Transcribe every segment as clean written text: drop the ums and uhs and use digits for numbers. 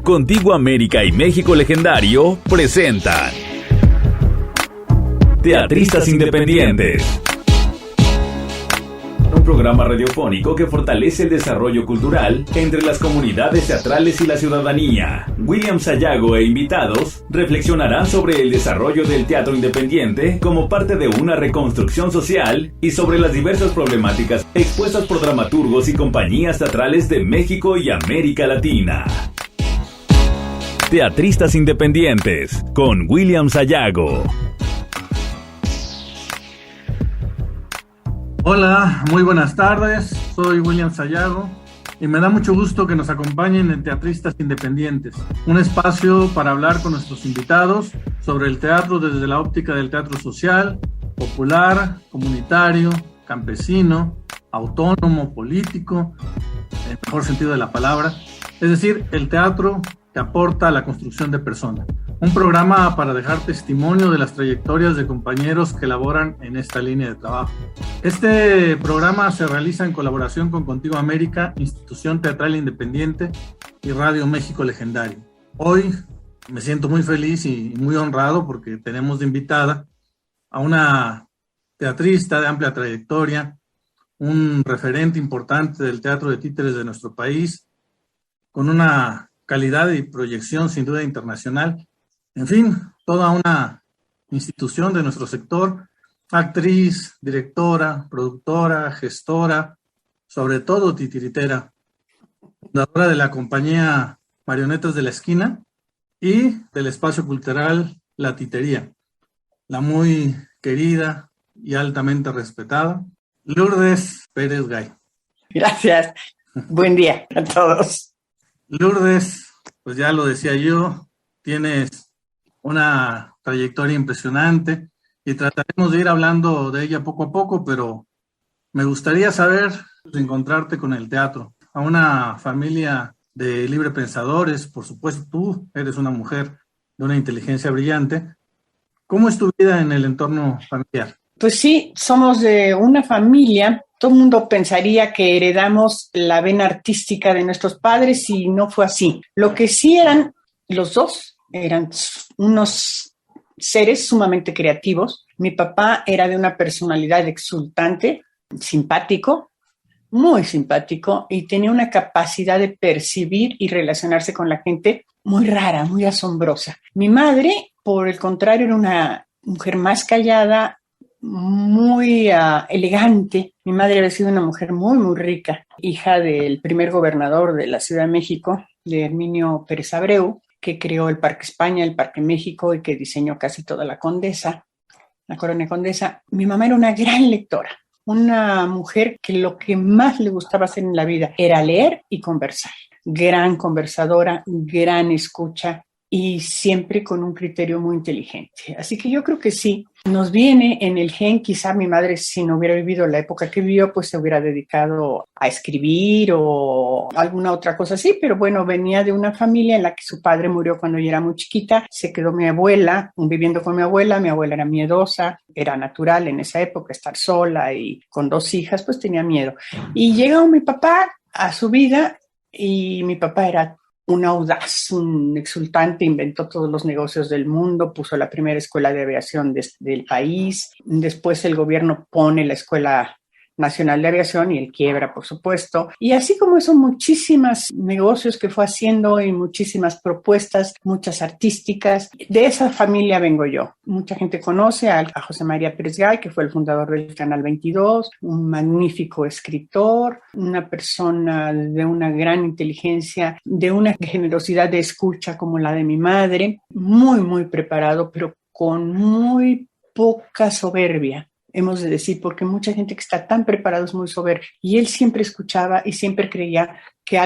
Contigo América y México Legendario presentan Teatristas Independientes. Un programa radiofónico que fortalece el desarrollo cultural entre las comunidades teatrales y la ciudadanía. William Sayago e invitados reflexionarán sobre el desarrollo del teatro independiente como parte de una reconstrucción social y sobre las diversas problemáticas expuestas por dramaturgos y compañías teatrales de México y América Latina. Teatristas Independientes con William Sayago. Hola, muy buenas tardes, soy William Sayago y me da mucho gusto que nos acompañen en Teatristas Independientes, un espacio para hablar con nuestros invitados sobre el teatro desde la óptica del teatro social, popular, comunitario, campesino, autónomo, político, en el mejor sentido de la palabra, es decir, el teatro que aporta a la construcción de personas. Un programa para dejar testimonio de las trayectorias de compañeros que laboran en esta línea de trabajo. Este programa se realiza en colaboración con Contigo América, Institución Teatral Independiente y Radio México Legendario. Hoy me siento muy feliz y muy honrado porque tenemos de invitada a una teatrista de amplia trayectoria, un referente importante del teatro de títeres de nuestro país, con una calidad y proyección sin duda internacional. En fin, toda una institución de nuestro sector, actriz, directora, productora, gestora, sobre todo titiritera, fundadora de la compañía Marionetas de la Esquina y del espacio cultural La Titería, la muy querida y altamente respetada Lourdes Pérez Gay. Gracias. Buen día a todos. Lourdes, pues ya lo decía yo, tienes una trayectoria impresionante y trataremos de ir hablando de ella poco a poco, pero me gustaría saber, encontrarte con el teatro, a una familia de libre pensadores, por supuesto tú eres una mujer de una inteligencia brillante. ¿Cómo es tu vida en el entorno familiar? Pues sí, somos de una familia. Todo el mundo pensaría que heredamos la vena artística de nuestros padres y no fue así. Lo que sí eran los dos, eran unos seres sumamente creativos. Mi papá era de una personalidad exultante, simpático, muy simpático, y tenía una capacidad de percibir y relacionarse con la gente muy rara, muy asombrosa. Mi madre, por el contrario, era una mujer más callada, muy elegante. Mi madre había sido una mujer muy, muy rica, hija del primer gobernador de la Ciudad de México, de Herminio Pérez Abreu, que creó el Parque España, el Parque México y que diseñó casi toda la Condesa, la Colonia Condesa. Mi mamá era una gran lectora, una mujer que lo que más le gustaba hacer en la vida era leer y conversar. Gran conversadora, gran escucha y siempre con un criterio muy inteligente. Así que yo creo que sí, nos viene en el gen. Quizá mi madre, si no hubiera vivido la época que vivió, pues se hubiera dedicado a escribir o alguna otra cosa así, pero bueno, venía de una familia en la que su padre murió cuando yo era muy chiquita, se quedó mi abuela, viviendo con mi abuela era miedosa, era natural en esa época estar sola y con dos hijas, pues tenía miedo. Y llegó mi papá a su vida y mi papá era un audaz, un exultante, inventó todos los negocios del mundo, puso la primera escuela de aviación del país, después el gobierno pone la Escuela Nacional de Aviación y él quiebra, por supuesto. Y así como eso, muchísimos negocios que fue haciendo y muchísimas propuestas, muchas artísticas. De esa familia vengo yo. Mucha gente conoce a José María Pérez Gay, que fue el fundador del Canal 22, un magnífico escritor, una persona de una gran inteligencia, de una generosidad de escucha como la de mi madre, muy, muy preparado, pero con muy poca soberbia. Hemos de decir, porque mucha gente que está tan preparada es muy soberbia. Y él siempre escuchaba y siempre creía que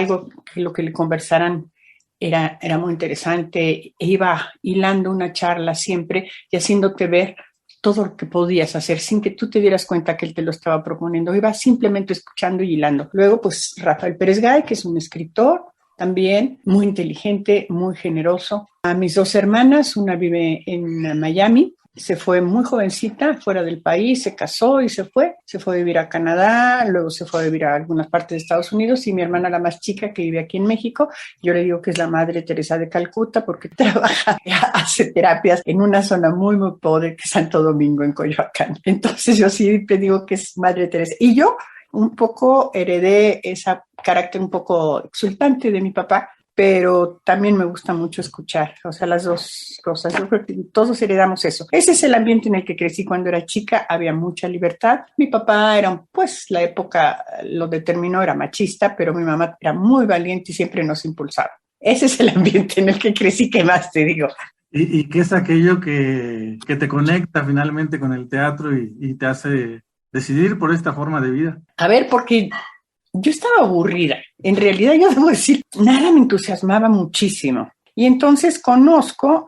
lo que le conversaran era muy interesante. E iba hilando una charla siempre y haciéndote ver todo lo que podías hacer sin que tú te dieras cuenta que él te lo estaba proponiendo. Iba simplemente escuchando y hilando. Luego, pues, Rafael Pérez Gay, que es un escritor también muy inteligente, muy generoso. A mis dos hermanas, una vive en Miami, se fue muy jovencita fuera del país, se casó y se fue a vivir a Canadá, luego se fue a vivir a algunas partes de Estados Unidos, y mi hermana, la más chica, que vive aquí en México, yo le digo que es la Madre Teresa de Calcuta porque trabaja, hace terapias en una zona muy, muy pobre que es Santo Domingo, en Coyoacán. Entonces yo siempre digo que es Madre Teresa. Y yo un poco heredé ese carácter un poco exultante de mi papá, pero también me gusta mucho escuchar, o sea, las dos cosas. Yo creo que todos heredamos eso. Ese es el ambiente en el que crecí cuando era chica, había mucha libertad. Mi papá era, pues, la época lo determinó, era machista, pero mi mamá era muy valiente y siempre nos impulsaba. Ese es el ambiente en el que crecí, ¿qué más te digo? ¿Y qué es aquello que te conecta finalmente con el teatro y te hace decidir por esta forma de vida? A ver, porque yo estaba aburrida. En realidad, yo debo decir, nada me entusiasmaba muchísimo. Y entonces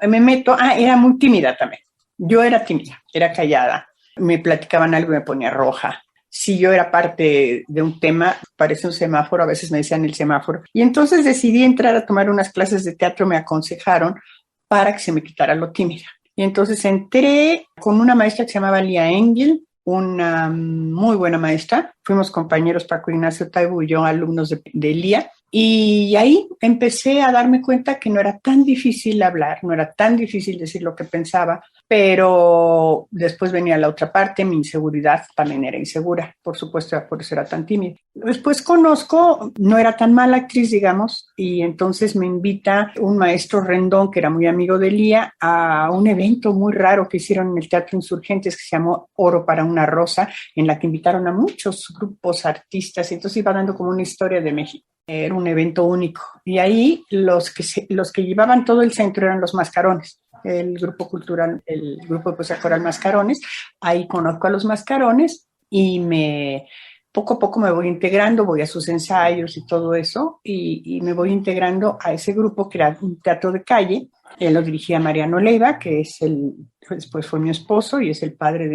me meto, era muy tímida también. Yo era tímida, era callada. Me platicaban algo y me ponía roja. Si yo era parte de un tema, parece un semáforo, a veces me decían el semáforo. Y entonces decidí entrar a tomar unas clases de teatro, me aconsejaron, para que se me quitara lo tímida. Y entonces entré con una maestra que se llamaba Lía Engel, una muy buena maestra. Fuimos compañeros, Paco Ignacio Taibo y yo, alumnos de Lía. Y ahí empecé a darme cuenta que no era tan difícil hablar, no era tan difícil decir lo que pensaba, pero después venía la otra parte, mi inseguridad, también era insegura, por supuesto, por eso era tan tímida. Después no era tan mala actriz, digamos, y entonces me invita un maestro Rendón, que era muy amigo de Lía, a un evento muy raro que hicieron en el Teatro Insurgentes, que se llamó Oro para una Rosa, en la que invitaron a muchos grupos, artistas, y entonces iba dando como una historia de México. Era un evento único. Y ahí los que llevaban todo el centro eran los Mascarones, el grupo cultural, el grupo de poesía coral Mascarones. Ahí conozco a los Mascarones y poco a poco me voy integrando, voy a sus ensayos y todo eso, y me voy integrando a ese grupo que era un teatro de calle. Él lo dirigía Mariano Leiva, que después fue mi esposo y es el padre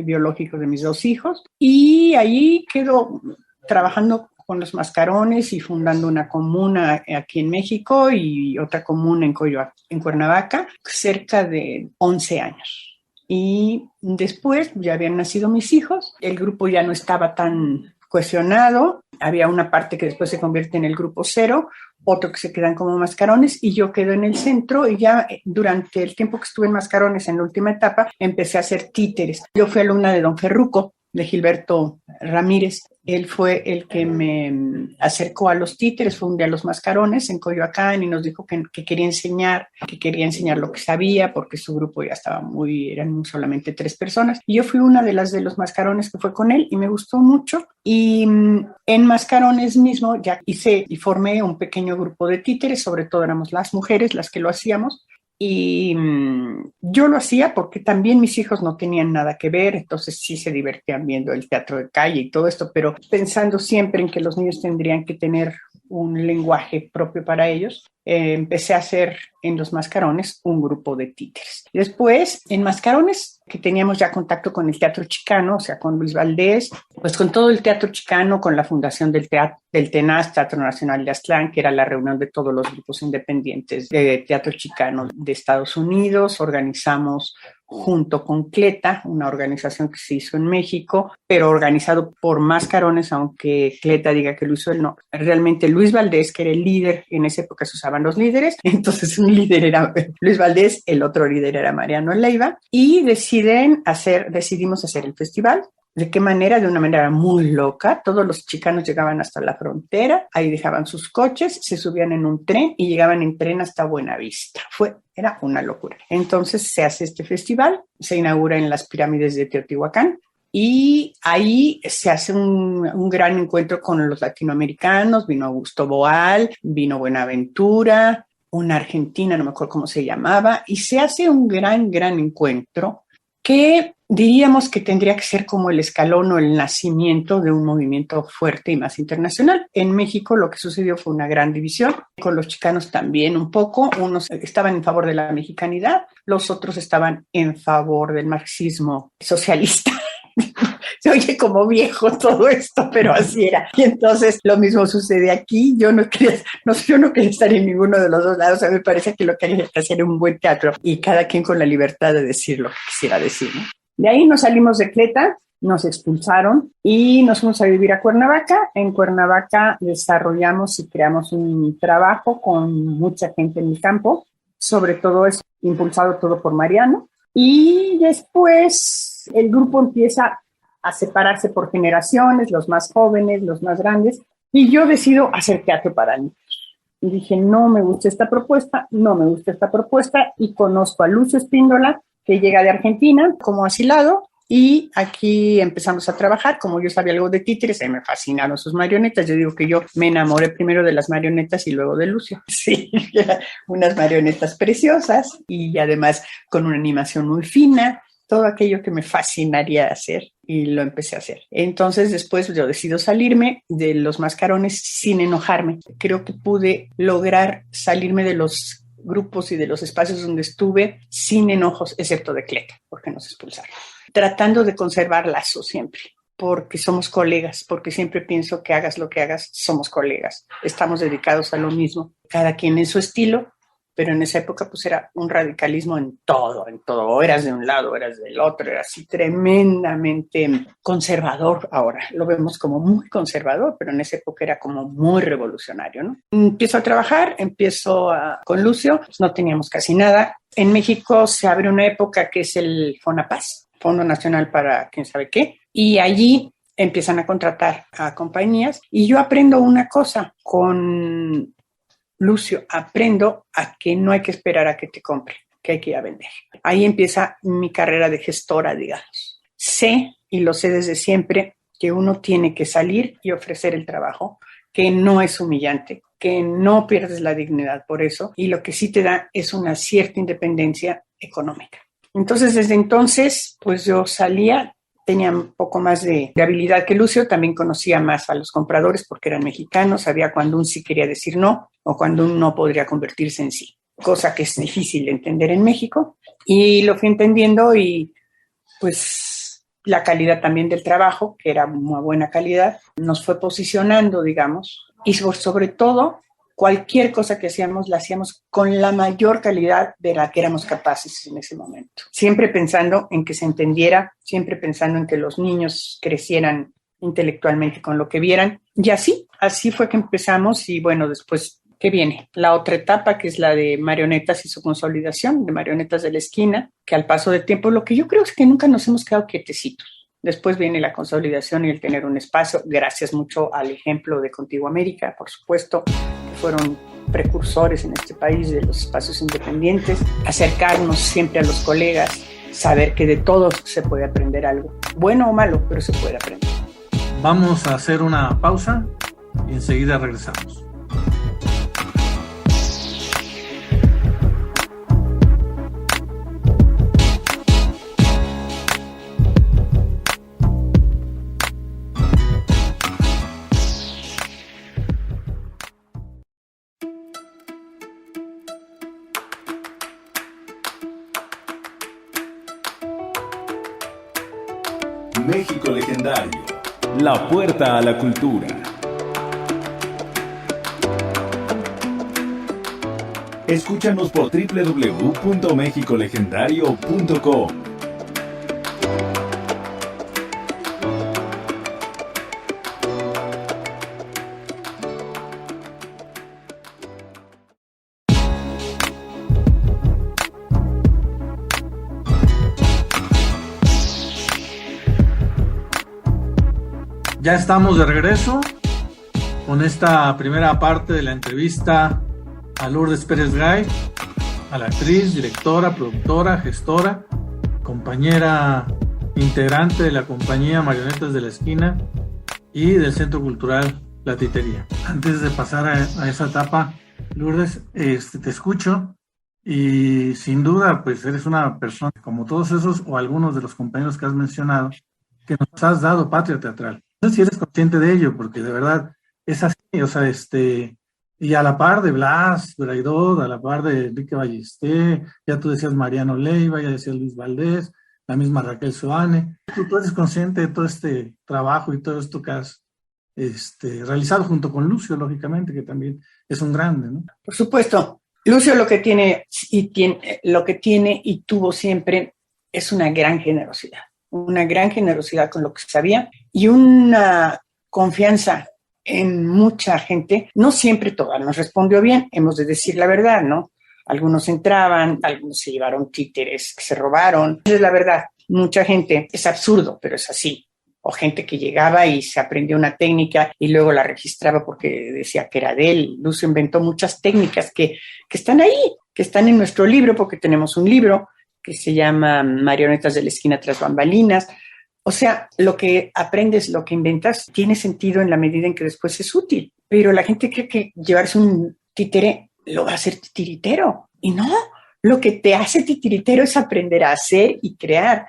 biológico de mis dos hijos. Y ahí quedo trabajando con los Mascarones y fundando una comuna aquí en México y otra comuna en Cuernavaca, cerca de 11 años. Y después ya habían nacido mis hijos, el grupo ya no estaba tan cohesionado, había una parte que después se convierte en el grupo cero, otro que se quedan como Mascarones, y yo quedo en el centro. Y ya durante el tiempo que estuve en Mascarones, en la última etapa, empecé a hacer títeres. Yo fui alumna de Don Ferruco, de Gilberto Ramírez. Él fue el que me acercó a los títeres, fue un día a los Mascarones en Coyoacán y nos dijo que quería enseñar lo que sabía, porque su grupo ya estaba eran solamente 3 personas. Y yo fui una de los Mascarones que fue con él y me gustó mucho. Y en Mascarones mismo ya hice y formé un pequeño grupo de títeres, sobre todo éramos las mujeres las que lo hacíamos. Y yo lo hacía porque también mis hijos no tenían nada que ver, entonces sí se divertían viendo el teatro de calle y todo esto, pero pensando siempre en que los niños tendrían que tener un lenguaje propio para ellos, empecé a hacer en los Mascarones un grupo de títeres. Después, en Mascarones, que teníamos ya contacto con el teatro chicano, o sea, con Luis Valdés, pues con todo el teatro chicano, con la fundación del TENAZ, Teatro Nacional de Aztlán, que era la reunión de todos los grupos independientes de teatro chicano de Estados Unidos. Organizamos junto con CLETA, una organización que se hizo en México, pero organizado por Mascarones, aunque CLETA diga que lo hizo él, no. Realmente Luis Valdés, que era el líder, en esa época se usaban los líderes, entonces un líder era Luis Valdés, el otro líder era Mariano Leiva, y decidimos hacer el festival. ¿De qué manera? De una manera muy loca. Todos los chicanos llegaban hasta la frontera, ahí dejaban sus coches, se subían en un tren y llegaban en tren hasta Buenavista. Era una locura. Entonces se hace este festival, se inaugura en las pirámides de Teotihuacán y ahí se hace un gran encuentro con los latinoamericanos. Vino Augusto Boal, vino Buenaventura, una argentina, no me acuerdo cómo se llamaba, y se hace un gran encuentro que diríamos que tendría que ser como el escalón o el nacimiento de un movimiento fuerte y más internacional. En México lo que sucedió fue una gran división, con los chicanos también un poco. Unos estaban en favor de la mexicanidad, los otros estaban en favor del marxismo socialista. Se oye como viejo todo esto, pero así era. Y entonces lo mismo sucede aquí. Yo no quería estar en ninguno de los dos lados. A mí me parece que lo que hay que hacer es un buen teatro y cada quien con la libertad de decir lo que quisiera decir, ¿no? De ahí nos salimos de Cleta, nos expulsaron y nos fuimos a vivir a Cuernavaca. En Cuernavaca desarrollamos y creamos un trabajo con mucha gente en el campo, sobre todo es impulsado todo por Mariano. Y después el grupo empieza a separarse por generaciones, los más jóvenes, los más grandes, y yo decido hacer teatro para niños. Y dije, no me gusta esta propuesta, y conozco a Lucio Espíndola, que llega de Argentina como asilado, y aquí empezamos a trabajar. Como yo sabía algo de títeres, me fascinaron sus marionetas. Yo digo que yo me enamoré primero de las marionetas y luego de Lucio. Sí, unas marionetas preciosas y además con una animación muy fina, todo aquello que me fascinaría hacer, y lo empecé a hacer. Entonces después yo decido salirme de los mascarones sin enojarme. Creo que pude lograr salirme de los grupos y de los espacios donde estuve sin enojos, excepto de Cleta, porque nos expulsaron. Tratando de conservar lazos siempre, porque somos colegas, porque siempre pienso que hagas lo que hagas, somos colegas, estamos dedicados a lo mismo, cada quien en su estilo, pero en esa época pues era un radicalismo en todo, o eras de un lado, o eras del otro, era así tremendamente conservador. Ahora lo vemos como muy conservador, pero en esa época era como muy revolucionario, ¿no? Empiezo a trabajar, con Lucio, pues no teníamos casi nada. En México se abre una época que es el FONAPAS, Fondo Nacional para quién sabe qué, y allí empiezan a contratar a compañías, y yo aprendo una cosa con Lucio, aprendo a que no hay que esperar a que te compre, que hay que ir a vender. Ahí empieza mi carrera de gestora, digamos. Sé, y lo sé desde siempre, que uno tiene que salir y ofrecer el trabajo, que no es humillante, que no pierdes la dignidad por eso, y lo que sí te da es una cierta independencia económica. Entonces, desde entonces, pues yo salía, tenía un poco más de habilidad que Lucio, también conocía más a los compradores porque eran mexicanos, sabía cuando un sí quería decir no o cuando un no podría convertirse en sí, cosa que es difícil de entender en México, y lo fui entendiendo, y pues la calidad también del trabajo, que era una buena calidad, nos fue posicionando, digamos, y sobre todo cualquier cosa que hacíamos, la hacíamos con la mayor calidad de la que éramos capaces en ese momento. Siempre pensando en que se entendiera, siempre pensando en que los niños crecieran intelectualmente con lo que vieran. Y así fue que empezamos. Y bueno, después, ¿qué viene? La otra etapa, que es la de marionetas y su consolidación, de Marionetas de la Esquina, que al paso del tiempo, lo que yo creo es que nunca nos hemos quedado quietecitos. Después viene la consolidación y el tener un espacio, gracias mucho al ejemplo de Contigo América, por supuesto, fueron precursores en este país de los espacios independientes, acercarnos siempre a los colegas, saber que de todos se puede aprender algo, bueno o malo, pero se puede aprender. Vamos a hacer una pausa y enseguida regresamos. México Legendario, la puerta a la cultura. Escúchanos por www.mexicolegendario.com. Ya estamos de regreso con esta primera parte de la entrevista a Lourdes Pérez Gay, a la actriz, directora, productora, gestora, compañera integrante de la compañía Marionetas de la Esquina y del Centro Cultural La Titería. Antes de pasar a esa etapa, Lourdes, te escucho y sin duda pues eres una persona como todos esos o algunos de los compañeros que has mencionado que nos has dado patria teatral. No sé si eres consciente de ello, porque de verdad es así, o sea, y a la par de Blas Braidot, a la par de Enrique Ballester, ya tú decías Mariano Leiva, ya decías Luis Valdés, la misma Raquel Soane. Tú eres consciente de todo este trabajo y todo esto que has realizado junto con Lucio, lógicamente, que también es un grande, ¿no? Por supuesto, Lucio lo que tiene y tuvo siempre es una gran generosidad con lo que sabía y una confianza en mucha gente. No siempre toda nos respondió bien, hemos de decir la verdad, ¿no? Algunos entraban, algunos se llevaron títeres que se robaron. Esa es la verdad. Mucha gente, es absurdo, pero es así. O gente que llegaba y se aprendió una técnica y luego la registraba porque decía que era de él. Lucio inventó muchas técnicas que están ahí, que están en nuestro libro, porque tenemos un libro que se llama Marionetas de la esquina tras bambalinas. O sea, lo que aprendes, lo que inventas, tiene sentido en la medida en que después es útil. Pero la gente cree que llevarse un títere lo va a hacer titiritero. Y no, lo que te hace titiritero es aprender a hacer y crear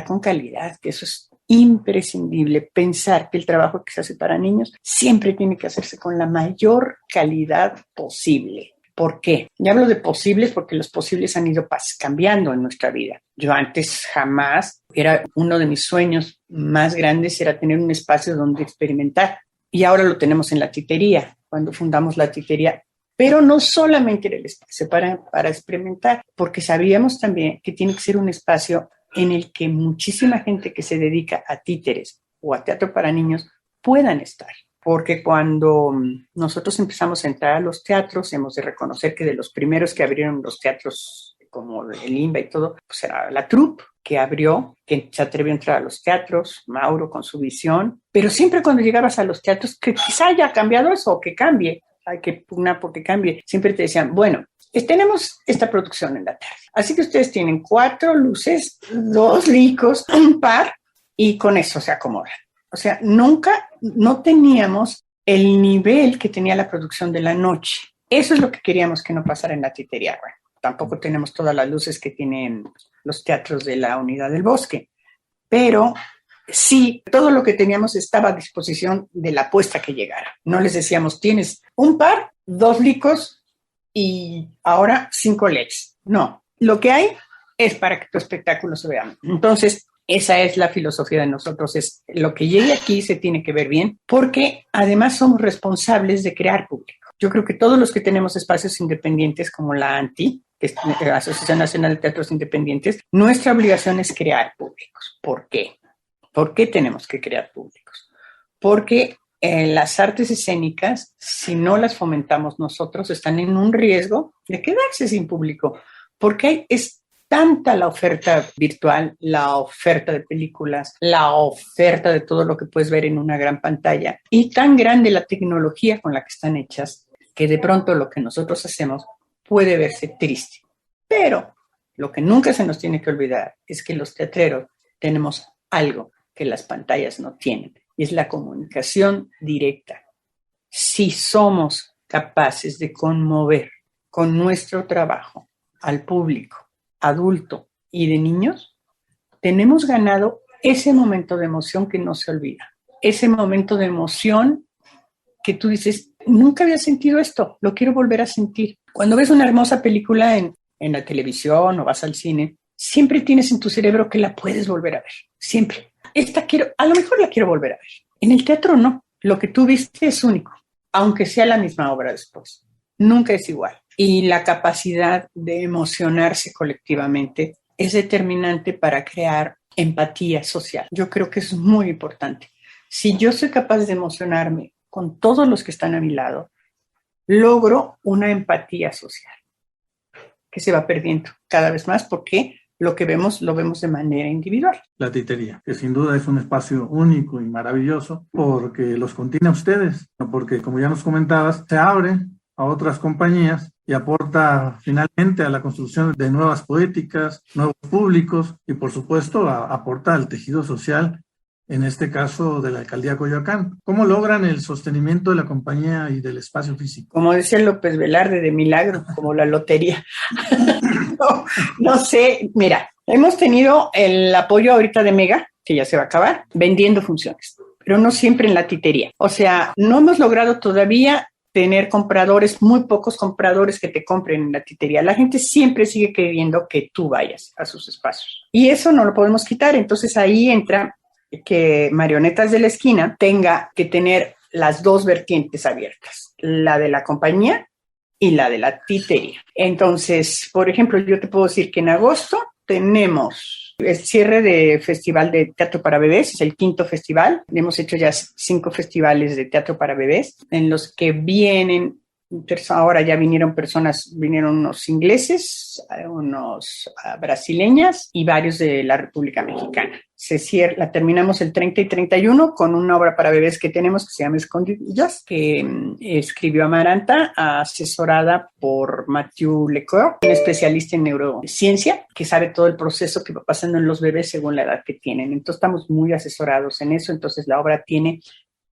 con calidad, que eso es imprescindible. Pensar que el trabajo que se hace para niños siempre tiene que hacerse con la mayor calidad posible. ¿Por qué? Ya hablo de posibles porque los posibles han ido cambiando en nuestra vida. Yo antes jamás, era uno de mis sueños más grandes, era tener un espacio donde experimentar. Y ahora lo tenemos en la titería, cuando fundamos la titería. Pero no solamente era el espacio para experimentar, porque sabíamos también que tiene que ser un espacio en el que muchísima gente que se dedica a títeres o a teatro para niños puedan estar. Porque cuando nosotros empezamos a entrar a los teatros, hemos de reconocer que de los primeros que abrieron los teatros, como el INBA y todo, pues era la troupe que abrió, que se atrevió a entrar a los teatros, Mauro con su visión. Pero siempre cuando llegabas a los teatros, que quizá haya cambiado eso o que cambie, hay que pugnar porque cambie, siempre te decían, bueno, tenemos esta producción en la tarde, así que ustedes tienen 4 luces, 2 licos, un par, y con eso se acomodan. O sea, no teníamos el nivel que tenía la producción de la noche. Eso es lo que queríamos que no pasara en la titería. Bueno, tampoco tenemos todas las luces que tienen los teatros de la Unidad del Bosque, pero sí, todo lo que teníamos estaba a disposición de la apuesta que llegara. No les decíamos, tienes un par, 2 licos y ahora 5 LEDs. No, lo que hay es para que tu espectáculo se vea. Entonces, esa es la filosofía de nosotros, es lo que llegue aquí se tiene que ver bien, porque además somos responsables de crear público. Yo creo que todos los que tenemos espacios independientes como la ANTI, que es la Asociación Nacional de Teatros Independientes, nuestra obligación es crear públicos. ¿Por qué? ¿Por qué tenemos que crear públicos? Porque las artes escénicas, si no las fomentamos nosotros, están en un riesgo de quedarse sin público, porque es tanta la oferta virtual, la oferta de películas, la oferta de todo lo que puedes ver en una gran pantalla, y tan grande la tecnología con la que están hechas, que de pronto lo que nosotros hacemos puede verse triste. Pero lo que nunca se nos tiene que olvidar es que los teatreros tenemos algo que las pantallas no tienen, y es la comunicación directa. Si somos capaces de conmover con nuestro trabajo al público adulto y de niños, tenemos ganado ese momento de emoción que no se olvida. Ese momento de emoción que tú dices, nunca había sentido esto, lo quiero volver a sentir. Cuando ves una hermosa película en la televisión o vas al cine, siempre tienes en tu cerebro que la puedes volver a ver, siempre. A lo mejor la quiero volver a ver. En el teatro no, lo que tú viste es único, aunque sea la misma obra después. Nunca es igual. Y la capacidad de emocionarse colectivamente es determinante para crear empatía social. Yo creo que es muy importante. Si yo soy capaz de emocionarme con todos los que están a mi lado, logro una empatía social que se va perdiendo cada vez más porque lo que vemos, lo vemos de manera individual. La titería, que sin duda es un espacio único y maravilloso porque los contiene a ustedes, porque como ya nos comentabas, se abre a otras compañías y aporta finalmente a la construcción de nuevas poéticas, nuevos públicos y por supuesto aporta al tejido social, en este caso de la Alcaldía Coyoacán. ¿Cómo logran el sostenimiento de la compañía y del espacio físico? Como decía López Velarde, de milagro, como la lotería. No sé, mira, hemos tenido el apoyo ahorita de Mega, que ya se va a acabar, vendiendo funciones, pero no siempre en la titería. O sea, no hemos logrado todavía tener compradores, muy pocos compradores que te compren en la titería. La gente siempre sigue queriendo que tú vayas a sus espacios. Y eso no lo podemos quitar. Entonces ahí entra que Marionetas de la Esquina tenga que tener las dos vertientes abiertas, la de la compañía y la de la titería. Entonces, por ejemplo, yo te puedo decir que en agosto tenemos el cierre de Festival de Teatro para Bebés, es el 5º festival. Hemos hecho ya 5 festivales de teatro para bebés, en los que vienen, ahora ya vinieron unos ingleses, unos brasileñas y varios de la República Mexicana. La terminamos el 30 y 31 con una obra para bebés que tenemos que se llama Escondidillas, que escribió Amaranta, asesorada por Mathieu Lecoeur, un especialista en neurociencia, que sabe todo el proceso que va pasando en los bebés según la edad que tienen. Entonces estamos muy asesorados en eso. Entonces la obra tiene,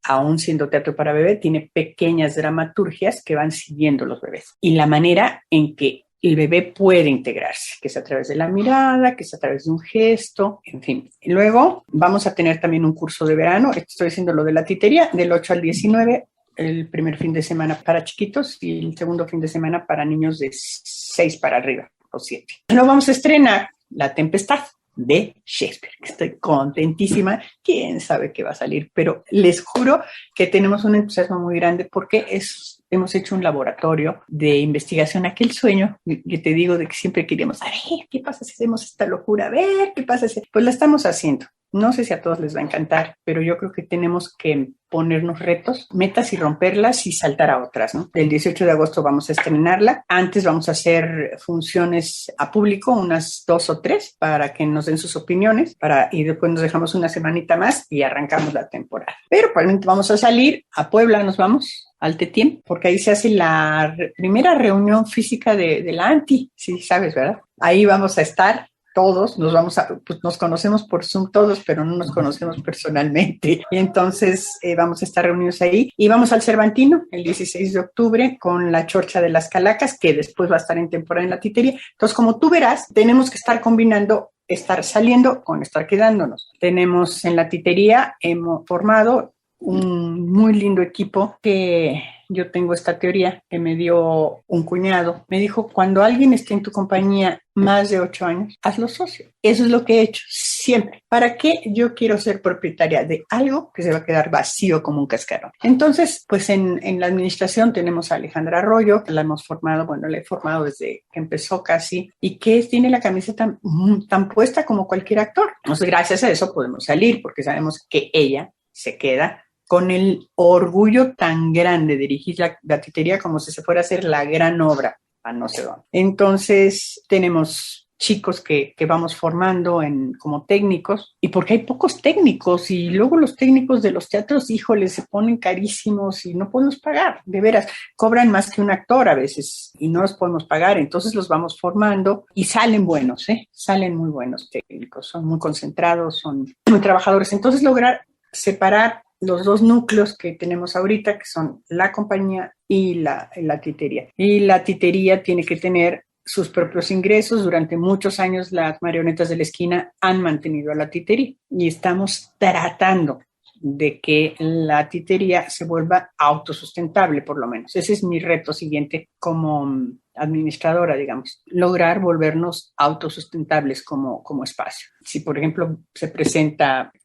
aún siendo teatro para bebé, tiene pequeñas dramaturgias que van siguiendo los bebés. Y la manera en que el bebé puede integrarse, que es a través de la mirada, que es a través de un gesto, en fin. Y luego vamos a tener también un curso de verano, estoy diciendo lo de la titería, del 8 al 19, el primer fin de semana para chiquitos y el segundo fin de semana para niños de 6 para arriba, o 7. Luego vamos a estrenar La Tempestad de Shakespeare. Estoy contentísima. Quién sabe qué va a salir, pero les juro que tenemos un entusiasmo muy grande porque hemos hecho un laboratorio de investigación. Aquel sueño que te digo de que siempre queríamos, a ver, ¿qué pasa si hacemos esta locura? A ver, ¿qué pasa si...? Pues la estamos haciendo. No sé si a todos les va a encantar, pero yo creo que tenemos que ponernos retos, metas y romperlas y saltar a otras, ¿no? El 18 de agosto vamos a estrenarla. Antes vamos a hacer funciones a público, unas 2 o 3, para que nos den sus opiniones, y después nos dejamos una semanita más y arrancamos la temporada. Pero probablemente vamos a salir a Puebla, nos vamos al TETIEM, porque ahí se hace la primera reunión física de la ANTI, sí sabes, ¿verdad? Ahí vamos a estar todos, nos conocemos por Zoom todos, pero no nos conocemos personalmente. Y entonces vamos a estar reunidos ahí. Y vamos al Cervantino el 16 de octubre con La Chorcha de las Calacas, que después va a estar en temporada en la titería. Entonces, como tú verás, tenemos que estar combinando estar saliendo con estar quedándonos. Tenemos en la titería, hemos formado un muy lindo equipo que yo tengo esta teoría que me dio un cuñado. Me dijo, cuando alguien esté en tu compañía más de 8 años, hazlo socio. Eso es lo que he hecho siempre. ¿Para qué yo quiero ser propietaria de algo que se va a quedar vacío como un cascarón? Entonces, pues en la administración tenemos a Alejandra Arroyo, que la hemos formado, la he formado desde que empezó casi, y que tiene la camiseta tan puesta como cualquier actor. Entonces, gracias a eso podemos salir, porque sabemos que ella se queda con el orgullo tan grande de dirigir la titería como si se fuera a hacer la gran obra a no sé dónde. Entonces, tenemos chicos que vamos formando como técnicos, y porque hay pocos técnicos, y luego los técnicos de los teatros, híjole, se ponen carísimos y no podemos pagar, de veras, cobran más que un actor a veces y no los podemos pagar, entonces los vamos formando y salen buenos, salen muy buenos técnicos, son muy concentrados, son muy trabajadores. Entonces, lograr separar los dos núcleos que tenemos ahorita, que son la compañía y la titería. Y la titería tiene que tener sus propios ingresos. Durante muchos años las Marionetas de la Esquina han mantenido a la titería y estamos tratando de que la titería se vuelva autosustentable, por lo menos. Ese es mi reto siguiente como administradora, digamos, lograr volvernos autosustentables como espacio. Si, por ejemplo,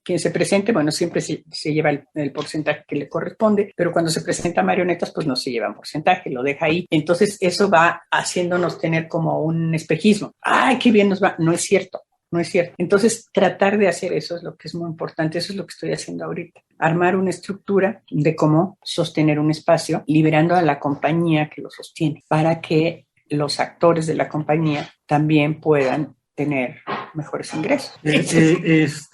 quien se presente, siempre se lleva el porcentaje que le corresponde, pero cuando se presenta Marionetas, pues no se lleva un porcentaje, lo deja ahí. Entonces, eso va haciéndonos tener como un espejismo. ¡Ay, qué bien nos va! No es cierto. No es cierto. Entonces, tratar de hacer eso es lo que es muy importante. Eso es lo que estoy haciendo ahorita. Armar una estructura de cómo sostener un espacio, liberando a la compañía que lo sostiene, para que los actores de la compañía también puedan tener mejores ingresos. Es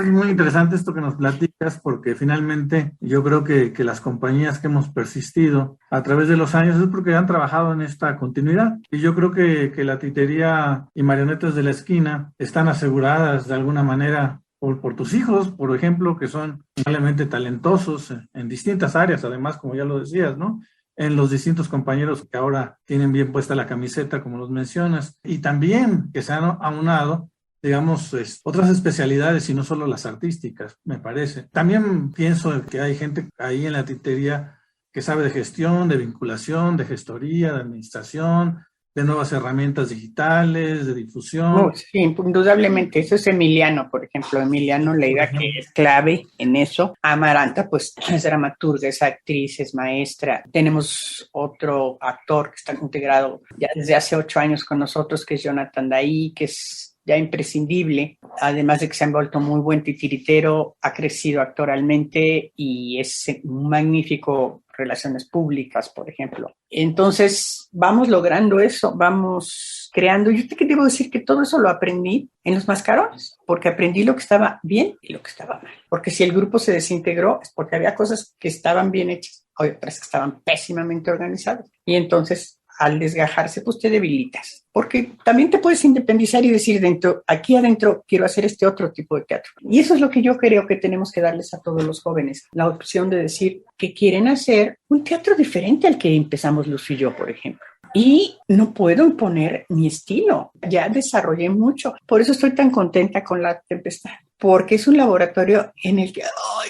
muy interesante esto que nos platicas, porque finalmente yo creo que las compañías que hemos persistido a través de los años es porque han trabajado en esta continuidad, y yo creo que la titería y Marionetas de la Esquina están aseguradas de alguna manera por tus hijos, por ejemplo, que son realmente talentosos en distintas áreas, además, como ya lo decías, ¿no? En los distintos compañeros que ahora tienen bien puesta la camiseta, como los mencionas, y también que se han aunado, digamos, otras especialidades y no solo las artísticas, me parece. También pienso que hay gente ahí en la titería que sabe de gestión, de vinculación, de gestoría, de administración, de nuevas herramientas digitales, de difusión. Sí, indudablemente. Eso es Emiliano, por ejemplo. Emiliano Leiva, que es clave en eso. Amaranta, pues, es dramaturga, es actriz, es maestra. Tenemos otro actor que está integrado ya desde hace 8 años con nosotros, que es Jonathan Daí, que es ya imprescindible, además de que se ha vuelto muy buen titiritero, ha crecido actoralmente y es un magnífico relaciones públicas, por ejemplo. Entonces, vamos logrando eso, vamos creando. Yo te debo decir que todo eso lo aprendí en los mascarones, porque aprendí lo que estaba bien y lo que estaba mal. Porque si el grupo se desintegró, es porque había cosas que estaban bien hechas, otras que estaban pésimamente organizadas. Y entonces, al desgajarse, pues te debilitas. Porque también te puedes independizar y decir aquí adentro quiero hacer este otro tipo de teatro. Y eso es lo que yo creo que tenemos que darles a todos los jóvenes, la opción de decir que quieren hacer un teatro diferente al que empezamos Luz y yo, por ejemplo. Y no puedo imponer mi estilo. Ya desarrollé mucho. Por eso estoy tan contenta con La Tempestad. Porque es un laboratorio en el que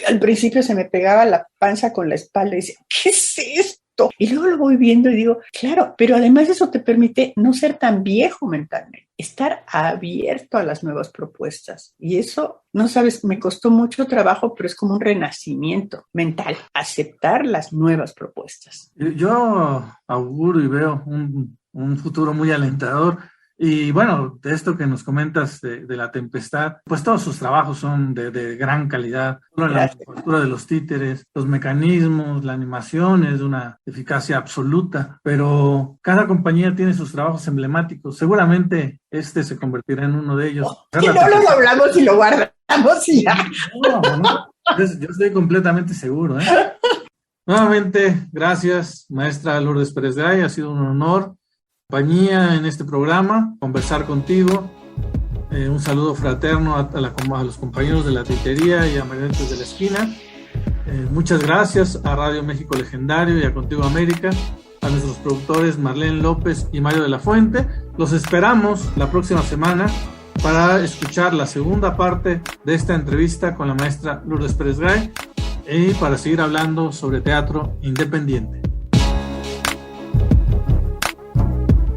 al principio se me pegaba la panza con la espalda y decía, ¿qué es esto? Y luego lo voy viendo y digo, claro, pero además eso te permite no ser tan viejo mentalmente, estar abierto a las nuevas propuestas. Y eso, no sabes, me costó mucho trabajo, pero es como un renacimiento mental, aceptar las nuevas propuestas. Yo auguro y veo un futuro muy alentador. Y bueno, de esto que nos comentas de La Tempestad, pues todos sus trabajos son de gran calidad. La manufactura de los títeres, los mecanismos, la animación es de una eficacia absoluta, pero cada compañía tiene sus trabajos emblemáticos. Seguramente este se convertirá en uno de ellos. Si no lo doblamos y lo guardamos y ya. No, yo estoy completamente seguro, ¿eh? Nuevamente, gracias, maestra Lourdes Pérez Gay, ha sido un honor compañía en este programa, conversar contigo. Un saludo fraterno a los compañeros de la titería y a Marionetas de la Esquina. Muchas gracias a Radio México Legendario y a Contigo América, a nuestros productores Marlene López y Mario de la Fuente. Los esperamos la próxima semana para escuchar la segunda parte de esta entrevista con la maestra Lourdes Pérez Gay y para seguir hablando sobre teatro independiente.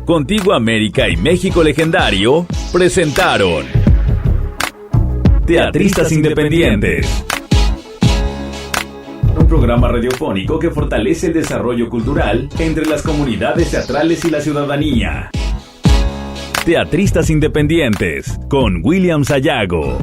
Contigo América y México Legendario presentaron Teatristas Independientes, un programa radiofónico que fortalece el desarrollo cultural entre las comunidades teatrales y la ciudadanía. Teatristas Independientes con William Sayago.